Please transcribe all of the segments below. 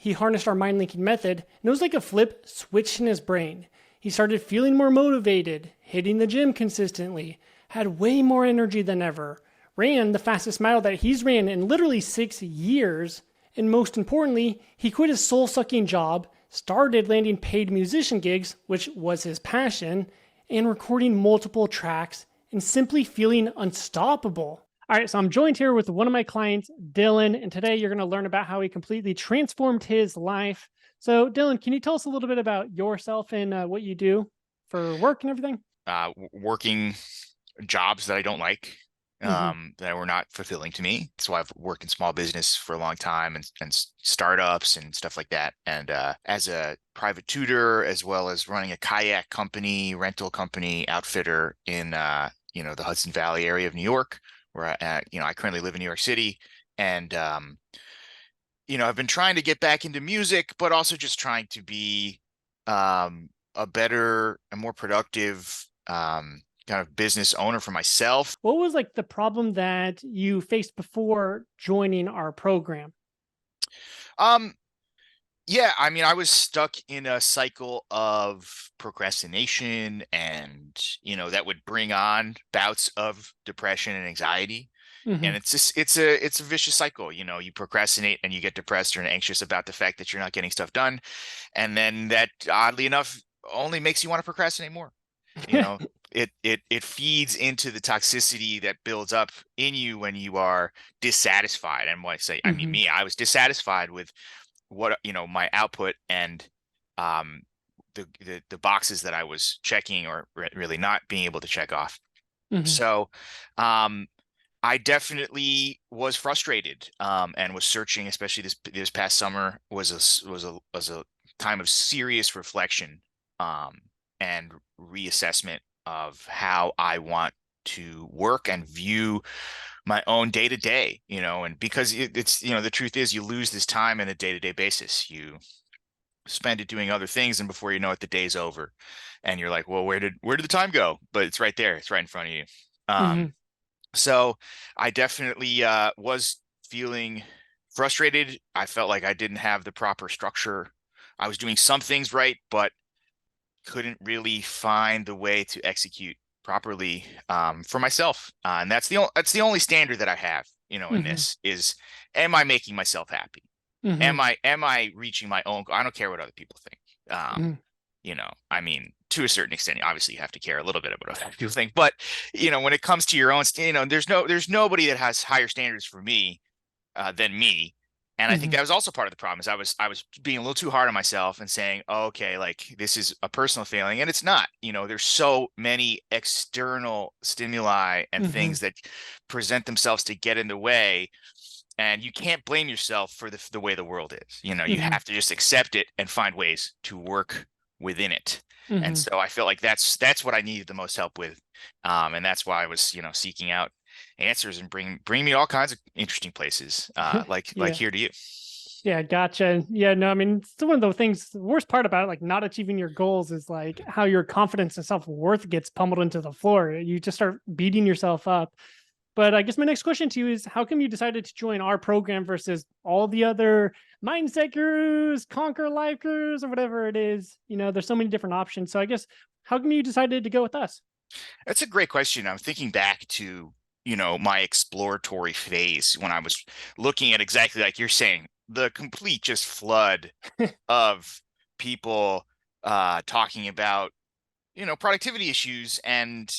he harnessed our mind linking method, and it was like a flip switch in his brain. He started feeling more motivated, hitting the gym consistently, had way more energy than ever, ran the fastest mile that he's ran in literally 6 years, and most importantly, he quit his soul sucking job, started landing paid musician gigs, which was his passion, and recording multiple tracks and simply feeling unstoppable. All right, so I'm joined here with one of my clients, Dylan, and today you're going to learn about how he completely transformed his life. So, Dylan, can you tell us a little bit about yourself and what you do for work and everything? Working jobs that I don't like, Mm-hmm. that were not fulfilling to me. So I've worked in small business for a long time and startups and stuff like that. And as a private tutor, as well as running a kayak company, rental company, outfitter in the Hudson Valley area of New York, where I currently live in New York City. And I've been trying to get back into music, but also just trying to be a better and more productive kind of business owner for myself. What was like the problem that you faced before joining our program? Um, yeah, I mean, I was stuck in a cycle of procrastination and, that would bring on bouts of depression and anxiety. Mm-hmm. And it's a vicious cycle. You procrastinate and you get depressed or anxious about the fact that you're not getting stuff done. And then that, oddly enough, only makes you want to procrastinate more. you know it feeds into the toxicity that builds up in you when you are dissatisfied. And when I mean Mm-hmm. me, I was dissatisfied with what my output and um the boxes that I was checking or really not being able to check off. Mm-hmm. So I definitely was frustrated, and was searching, especially this past summer was a time of serious reflection, and reassessment of how I want to work and view my own day to day, and because it's, the truth is you lose this time in a day-to-day basis. You spend it doing other things, and before you know it, the day's over and you're like, well, where did the time go? But it's right there. It's right in front of you. Mm-hmm. So I definitely was feeling frustrated. I felt like I didn't have the proper structure. I was doing some things right, but couldn't really find the way to execute properly, for myself. And that's the only standard that I have, in Mm-hmm. this is, am I making myself happy? Mm-hmm. Am I reaching my own goal? I don't care what other people think. Mm-hmm. I mean, to a certain extent, obviously you have to care a little bit about what other people think, but when it comes to your own, there's nobody that has higher standards for me, than me. And I think Mm-hmm. that was also part of the problem, is I was being a little too hard on myself and saying, oh, okay, like this is a personal failing, and it's not. There's so many external stimuli and Mm-hmm. things that present themselves to get in the way, and you can't blame yourself for the way the world is. You Mm-hmm. have to just accept it and find ways to work within it. And Mm-hmm. so I feel like that's what I needed the most help with, and that's why I was, seeking out answers and bring me all kinds of interesting places, like Yeah. here to you. Yeah, gotcha. Yeah, no, I mean, it's one of the things, the worst part about it, like not achieving your goals is like how your confidence and self-worth gets pummeled into the floor. You just start beating yourself up. But I guess my next question to you is how come you decided to join our program versus all the other mindset gurus, conquer life gurus, or whatever it is? There's so many different options. So I guess how come you decided to go with us? That's a great question. I'm thinking back to, my exploratory phase when I was looking at, exactly like you're saying, the complete just flood of people talking about, productivity issues and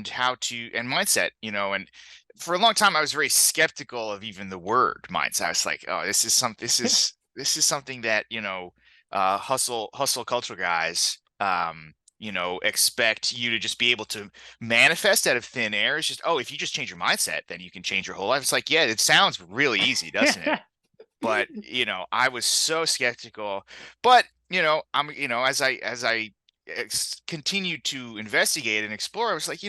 how to, and mindset, and for a long time I was very skeptical of even the word mindset. I was like, oh, this is something that, hustle culture guys, expect you to just be able to manifest out of thin air. It's just, oh, if you just change your mindset, then you can change your whole life. It's like, yeah, it sounds really easy, doesn't it? But I was so skeptical. But I'm as I continued to investigate and explore, I was like,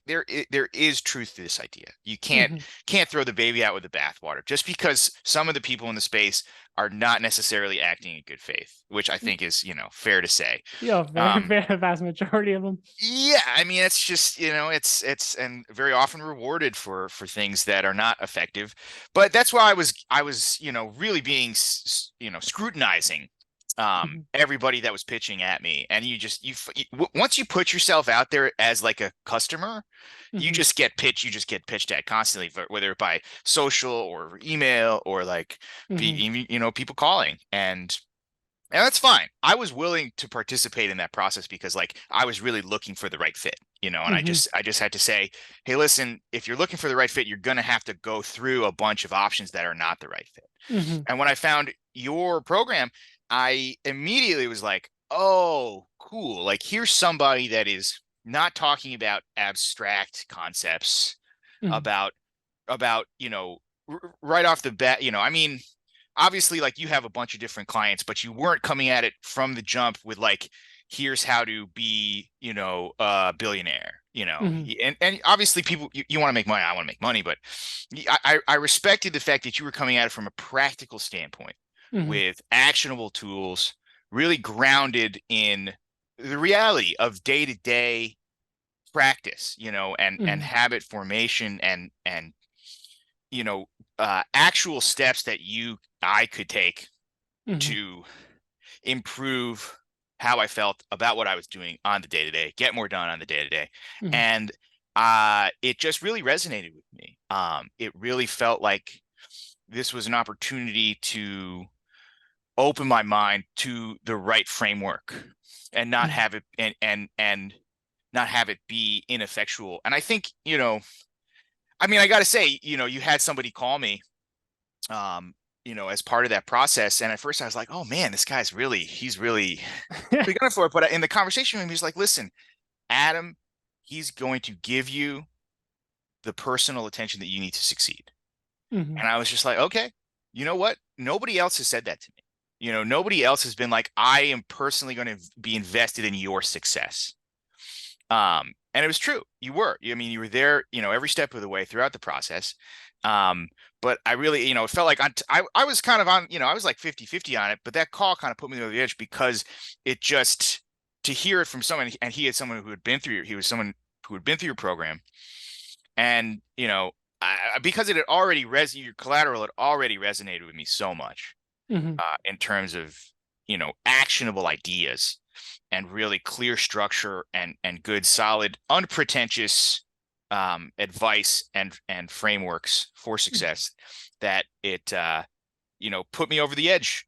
there is truth to this idea. You can't Mhm. throw the baby out with the bathwater. Just because some of the people in the space are not necessarily acting in good faith, which I think is, fair to say. Yeah, very, Um, very vast majority of them. yeah, I mean, it's just, it's and very often rewarded for things that are not effective. But that's why I was, really being, scrutinizing Mhm, everybody that was pitching at me. And once you put yourself out there as like a customer, mhm, you just get pitched at constantly, whether by social or email or like mhm, people calling. And that's fine. I was willing to participate in that process because like I was really looking for the right fit, and I mhm, just I just had to say, "Hey, listen, if you're looking for the right fit, you're going to have to go through a bunch of options that are not the right fit." mhm, And when I found your program, I immediately was like, "Oh, cool. Like here's somebody that is not talking about abstract concepts mhm, about right off the bat, I mean, obviously like you have a bunch of different clients, but you weren't coming at it from the jump with like, here's how to be, a billionaire, mhm, and obviously people, you want to make money. I want to make money, but I respected the fact that you were coming at it from a practical standpoint mhm, with actionable tools, really grounded in the reality of day-to-day practice, and mhm, habit formation and actual steps that I could take mhm, to improve how I felt about what I was doing on the day to day, get more done on the day to day. mhm, And it just really resonated with me. It really felt like this was an opportunity to open my mind to the right framework and not mhm, have it and not have it be ineffectual. And I think, I mean, I got to say, you had somebody call me um, as part of that process. And at first I was like, oh man, he's really pretty good for it. But in the conversation with him, he's like, listen, Adam, he's going to give you the personal attention that you need to succeed. mhm, And I was just like, okay, you know what? Nobody else has said that to me. Nobody else has been like, I am personally going to be invested in your success. And it was true. You were. I mean, you were there, every step of the way throughout the process. Um, but I really, it felt like I was kind of on, I was like 50-50 on it, but that call kind of put me over the edge because it just to hear it from someone, and he was someone who had been through your program. And, because it had already your collateral had already resonated with me so much mhm, in terms of, actionable ideas and really clear structure and good, solid, unpretentious advice and frameworks for mhm, success that it put me over the edge.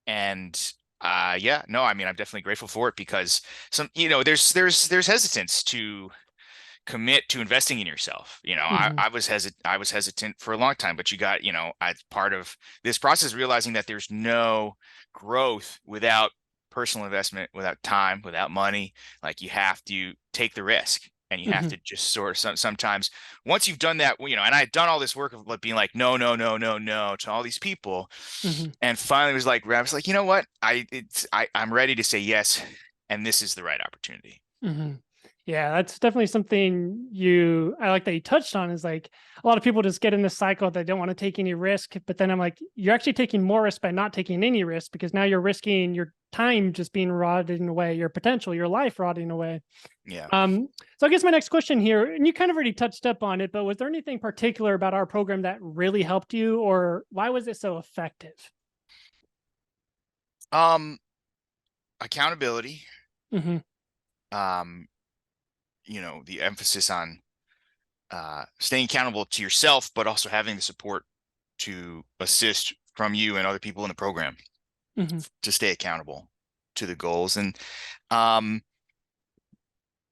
And yeah, no, I mean I'm definitely grateful for it because there's hesitance to commit to investing in yourself. mhm, I was hesitant for a long time, but you got, as part of this process, realizing that there's no growth without personal investment, without time, without money. Like you have to take the risk and you have mhm, to just sort of sometimes once you've done that, and I had done all this work of like being like, no, no, no, no, no to all these people. mhm, And finally I was like, you know what? I'm ready to say yes. And this is the right opportunity. mhm. Yeah, that's definitely something I like that you touched on is like a lot of people just get in this cycle that don't want to take any risk. But then I'm like, you're actually taking more risk by not taking any risk because now you're risking your time just being rotting away, your potential, your life rotting away. Yeah. So I guess my next question here, and you kind of already touched up on it, but was there anything particular about our program that really helped you, or why was it so effective? Um, Accountability. Hmm. Um, the emphasis on staying accountable to yourself, but also having the support to assist from you and other people in the program Hmm. to stay accountable to the goals. And um,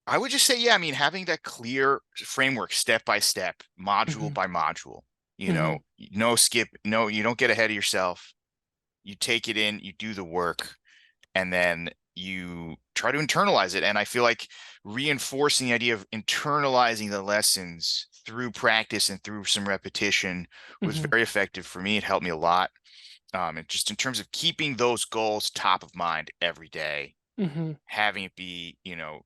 I would just say, yeah, I mean, having that clear framework, step by step, module Hmm. by module, Hmm. no skip, no, you don't get ahead of yourself. You take it in, you do the work, and then you try to internalize it. And I feel like reinforcing the idea of internalizing the lessons through practice and through some repetition was Hmm. very effective for me. It helped me a lot. And just in terms of keeping those goals top of mind every day. Mm-hmm. having it be,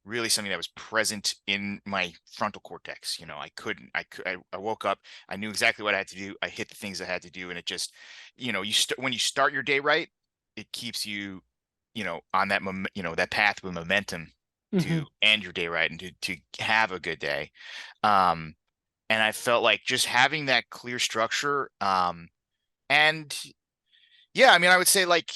really something that was present in my frontal cortex. I woke up, I knew exactly what I had to do. I hit the things I had to do. And it just, when you start your day right, it keeps you, on that, that path with momentum Mm-hmm. to end your day right and to have a good day. Um, and I felt like just having that clear structure, and yeah, I mean, I would say like,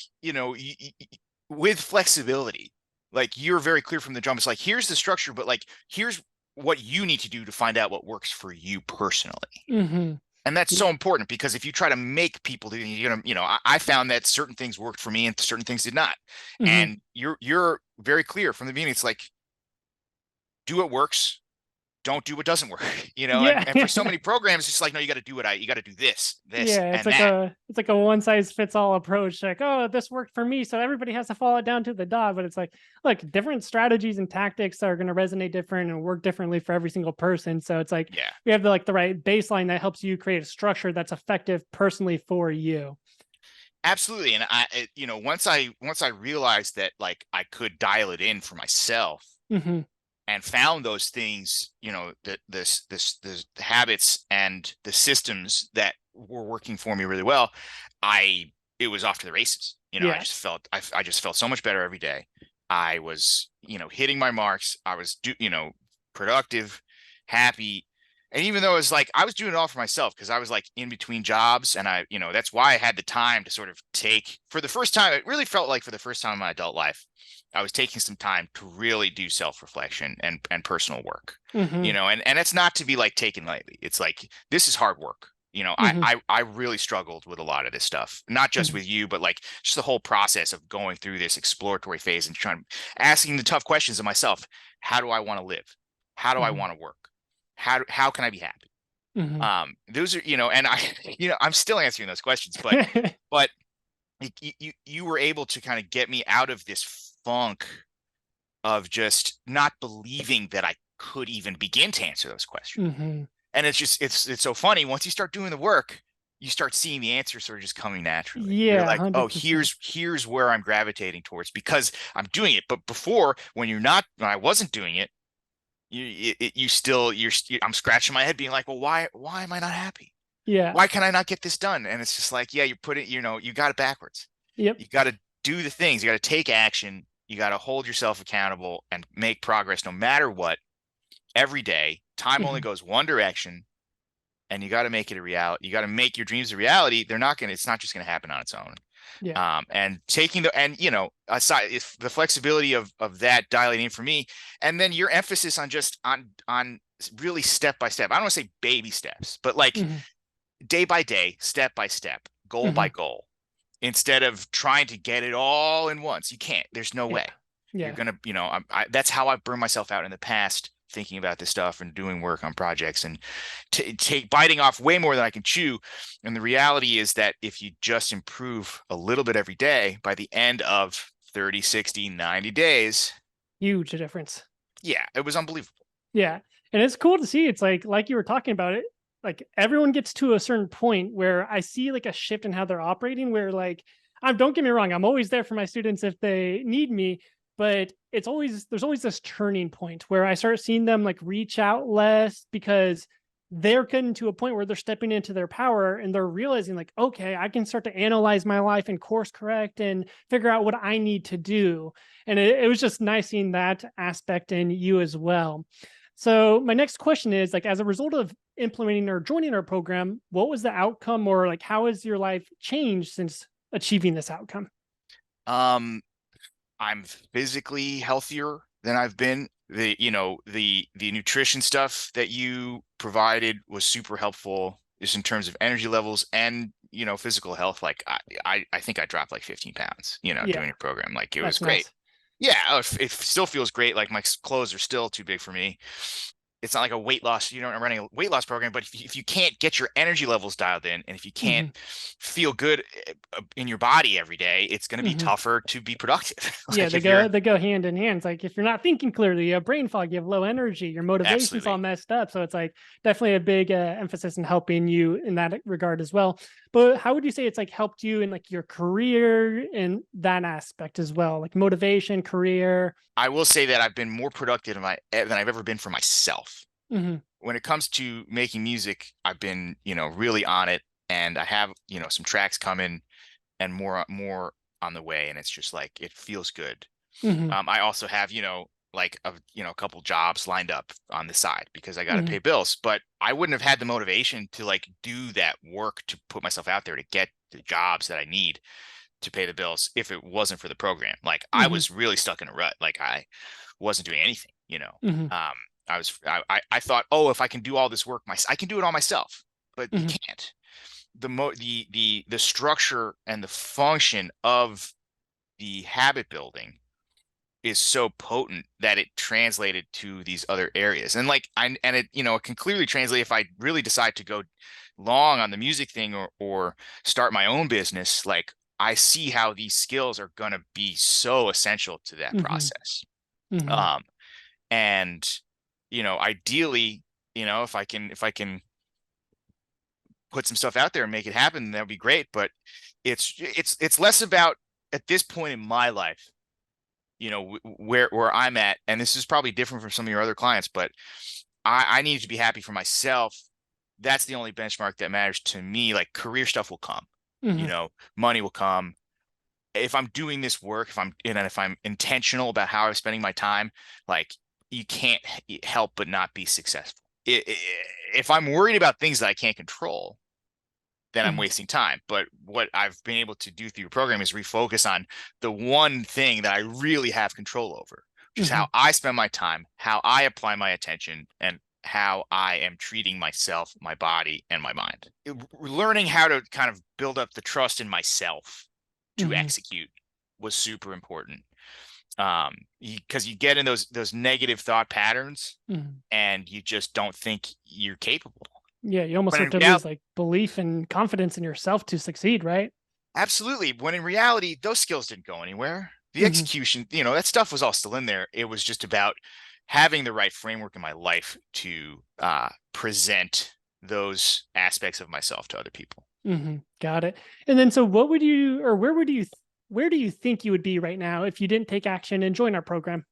with flexibility, like you're very clear from the jump. It's like, here's the structure, but like, here's what you need to do to find out what works for you personally. Mm-hmm. And that's so important because if you try to make people do, I found that certain things worked for me and certain things did not. Mm-hmm. And you're very clear from the beginning. It's like, do what works, don't do what doesn't work, Yeah. and for so many programs, it's like, no, you got to do you got to do this, Yeah, and that. it's like a one size fits all approach. Like, oh, this worked for me, so everybody has to follow it down to the dot. But it's like different strategies and tactics are going to resonate different and work differently for every single person. So it's like Yeah. we have the right baseline that helps you create a structure that's effective personally for you. Absolutely. And once I realized that like I could dial it in for myself Mm-hmm. and found those things, the habits and the systems that were working for me really well, I it was off to the races. I Yeah. just felt I just felt so much better every day. I was, hitting my marks. I was productive, happy. And even though it was like I was doing it all for myself because I was like in between jobs, and that's why I had the time to sort of take, for the first time, it really felt like for the first time in my adult life, I was taking some time to really do self-reflection and personal work. Mm-hmm. And it's not to be like taken lightly. It's like this is hard work. I, Mm-hmm. I I really struggled with a lot of this stuff, not just Mm-hmm. with you, but like just the whole process of going through this exploratory phase and asking the tough questions of myself. How do I want to live? How do I Mm-hmm. want to work? How can I be happy? Mm-hmm. Those are, and I, I'm still answering those questions, but you were able to kind of get me out of this funk of just not believing that I could even begin to answer those questions. Mm-hmm. And it's so funny. Once you start doing the work, you start seeing the answers sort of just coming naturally. You're Yeah, like, oh, 100%. here's where I'm gravitating towards because I'm doing it. But before, when I wasn't doing it, I'm scratching my head being like, well, why am I not happy? Yeah. Why can I not get this done? And it's just like, yeah, you put it, you got it backwards. Yep. You got to do the things. You got to take action. You got to hold yourself accountable and make progress no matter what. Every day, time only Mm-hmm. goes one direction, and you got to make it a reality. You got to make your dreams a reality. It's not just going to happen on its own. Yeah. And taking aside if the flexibility of that dialing in for me, and then your emphasis on just on really step by step. I don't want to say baby steps, but like Mm-hmm. day by day, step by step, goal Mm-hmm. by goal, instead of trying to get it all in once. You can't. There's no Yeah. way. You're Yeah. gonna, that's how I've burned myself out in the past, thinking about this stuff and doing work on projects and take biting off way more than I can chew. And the reality is that if you just improve a little bit every day, by the end of 30, 60, 90 days, Huge difference. yeah, it was unbelievable. Yeah. And it's cool to see. It's like you were talking about it, like everyone gets to a certain point where I see like a shift in how they're operating where like don't get me wrong, I'm always there for my students if they need me, but there's always this turning point where I start seeing them like reach out less because they're getting to a point where they're stepping into their power and they're realizing like, okay, I can start to analyze my life and course correct and figure out what I need to do. And it was just nice seeing that aspect in you as well. So my next question is like, as a result of implementing or joining our program, what was the outcome or like, how has your life changed since achieving this outcome? Um, I'm physically healthier than I've been. The nutrition stuff that you provided was super helpful just in terms of energy levels and physical health. Like I think I dropped like 15 pounds, Yeah, doing your program. Like it was that's great. nice. Yeah, it still feels great. Like my clothes are still too big for me. It's not like a weight loss. You don't running a weight loss program, but if you can't get your energy levels dialed in, and if you can't Hmm. feel good in your body every day, it's going to be Hmm. tougher to be productive. Yeah, Like if you're they go hand in hand. It's like if you're not thinking clearly, you have brain fog, you have low energy, your motivation's all absolutely. messed up. So it's like definitely a big emphasis in helping you in that regard as well. But how would you say it's like helped you in like your career and that aspect as well, like motivation, career? I will say that I've been more productive than I've ever been for myself. Mm-hmm. When it comes to making music, I've been, really on it, and I have, some tracks coming and more on the way, and it's just like it feels good. Mm-hmm. I also have, like a couple jobs lined up on the side because I got to Mm-hmm. pay bills, but I wouldn't have had the motivation to like do that work to put myself out there to get the jobs that I need to pay the bills if it wasn't for the program. Like I Mm-hmm. was really stuck in a rut. Like I wasn't doing anything, Mm-hmm. Um, I thought, oh, if I can do all this work, I can do it all myself, but you Mm-hmm. can't. The structure and the function of the habit building is so potent that it translated to these other areas. And like it can clearly translate if I really decide to go long on the music thing or start my own business. Like I see how these skills are going to be so essential to that Mm-hmm. process. Mm-hmm. Um, and ideally, if I can put some stuff out there and make it happen, that would be great. But it's less about at this point in my life, where I'm at, and this is probably different from some of your other clients, but I need to be happy for myself. That's the only benchmark that matters to me. Like career stuff will come, Mm-hmm. money will come. If I'm doing this work, if I'm intentional about how I'm spending my time, like you can't help but not be successful. If I'm worried about things that I can't control, then I'm Mm-hmm. wasting time. But what I've been able to do through your program is refocus on the one thing that I really have control over, which is Mm-hmm. how I spend my time, how I apply my attention, and how I am treating myself, my body, and my mind. Learning how to kind of build up the trust in myself to Mm-hmm. execute was super important. Because you get in those negative thought patterns Mm-hmm. and you just don't think you're capable. Yeah, you almost When have in to reality, lose like belief and confidence in yourself to succeed, right? absolutely. When in reality, those skills didn't go anywhere. The Mm-hmm. execution, that stuff was all still in there. It was just about having the right framework in my life to present those aspects of myself to other people. Mm-hmm. Got it. And then, so what would you, or where do you think you would be right now if you didn't take action and join our program?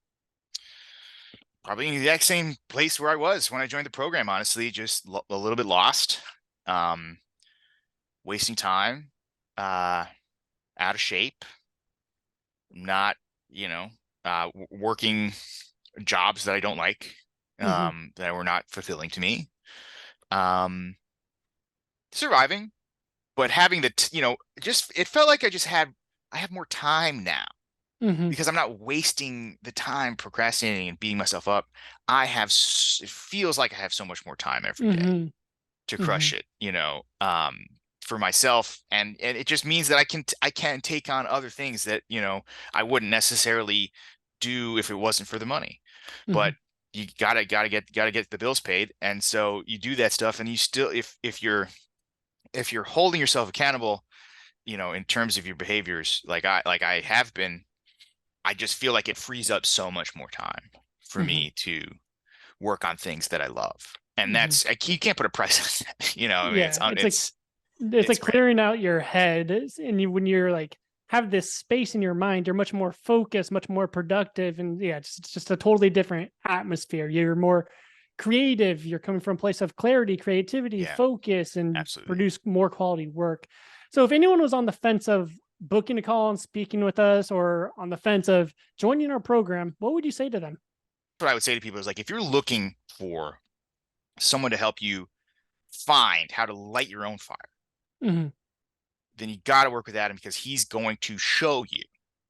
Probably in the exact same place where I was when I joined the program, honestly, just a little bit lost, um, wasting time, uh, out of shape, not, you know, working jobs that I don't like, Mm-hmm. that were not fulfilling to me. Um, Surviving, but having just it felt like I have more time now Mm-hmm. because I'm not wasting the time procrastinating and beating myself up. It feels like I have so much more time every day Mm-hmm. to Mm-hmm. crush it, for myself, and it just means that I can take on other things that, I wouldn't necessarily do if it wasn't for the money. Mm-hmm. But you gotta get the bills paid, and so you do that stuff, and you still if you're holding yourself accountable, in terms of your behaviors, like I have been, I just feel like it frees up so much more time for Mm-hmm. me to work on things that I love. And Mm-hmm. you can't put a price on that, I mean, Yeah, it's it's like great. clearing out your head, and when you're like have this space in your mind, you're much more focused, much more productive, and yeah, it's just a totally different atmosphere. You're more creative. You're coming from a place of clarity, creativity, Yeah, focus, and absolutely. produce more quality work. So if anyone was on the fence of booking a call and speaking with us, or on the fence of joining our program, what would you say to them? What I would say to people is like, if you're looking for someone to help you find how to light your own fire, Mm-hmm. then you got to work with Adam because he's going to show you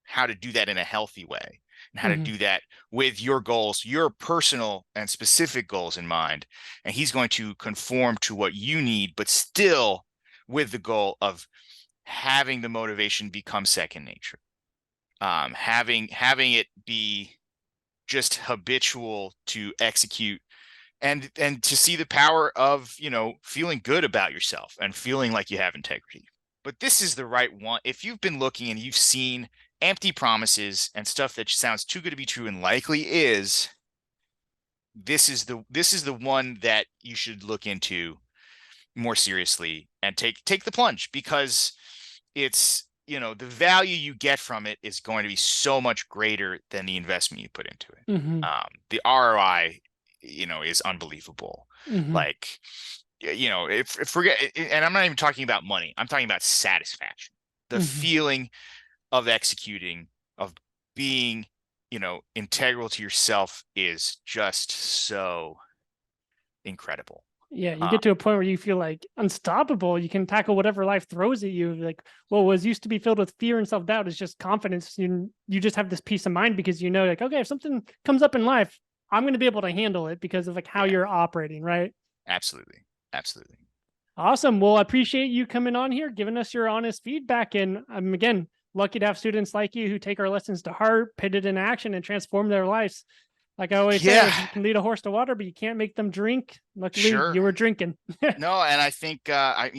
how to do that in a healthy way and how to Mm-hmm. do that with your goals, your personal and specific goals in mind. And he's going to conform to what you need, but still with the goal of having the motivation become second nature. Having it be just habitual to execute and to see the power of, feeling good about yourself and feeling like you have integrity. But this is the right one. If you've been looking and you've seen empty promises and stuff that sounds too good to be true and likely is, this is the one that you should look into more seriously and take the plunge, because it's, the value you get from it is going to be so much greater than the investment you put into it. Mm-hmm. The ROI, is unbelievable. Mm-hmm. Like, if we're and I'm not even talking about money, I'm talking about satisfaction, the Mm-hmm. feeling of executing, of being, integral to yourself is just so incredible. Yeah, you Uh, get to a point where you feel like unstoppable. You can tackle whatever life throws at you. Like what was used to be filled with fear and self doubt is just confidence. You just have this peace of mind because you know, like, okay, if something comes up in life, I'm going to be able to handle it because of like how yeah, you're operating, right? absolutely, absolutely. Awesome. Well, I appreciate you coming on here, giving us your honest feedback, and I'm again lucky to have students like you who take our lessons to heart, put it in action, and transform their lives. Like I always say, Yeah, like you can lead a horse to water, but you can't make them drink. Luckily, sure. you were drinking. No, and I think I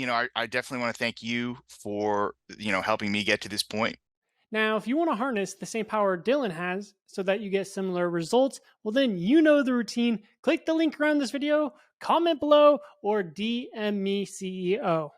definitely want to thank you for helping me get to this point. Now, if you want to harness the same power Dylan has so that you get similar results, well, then you know the routine. Click the link around this video, comment below, or DM me CEO.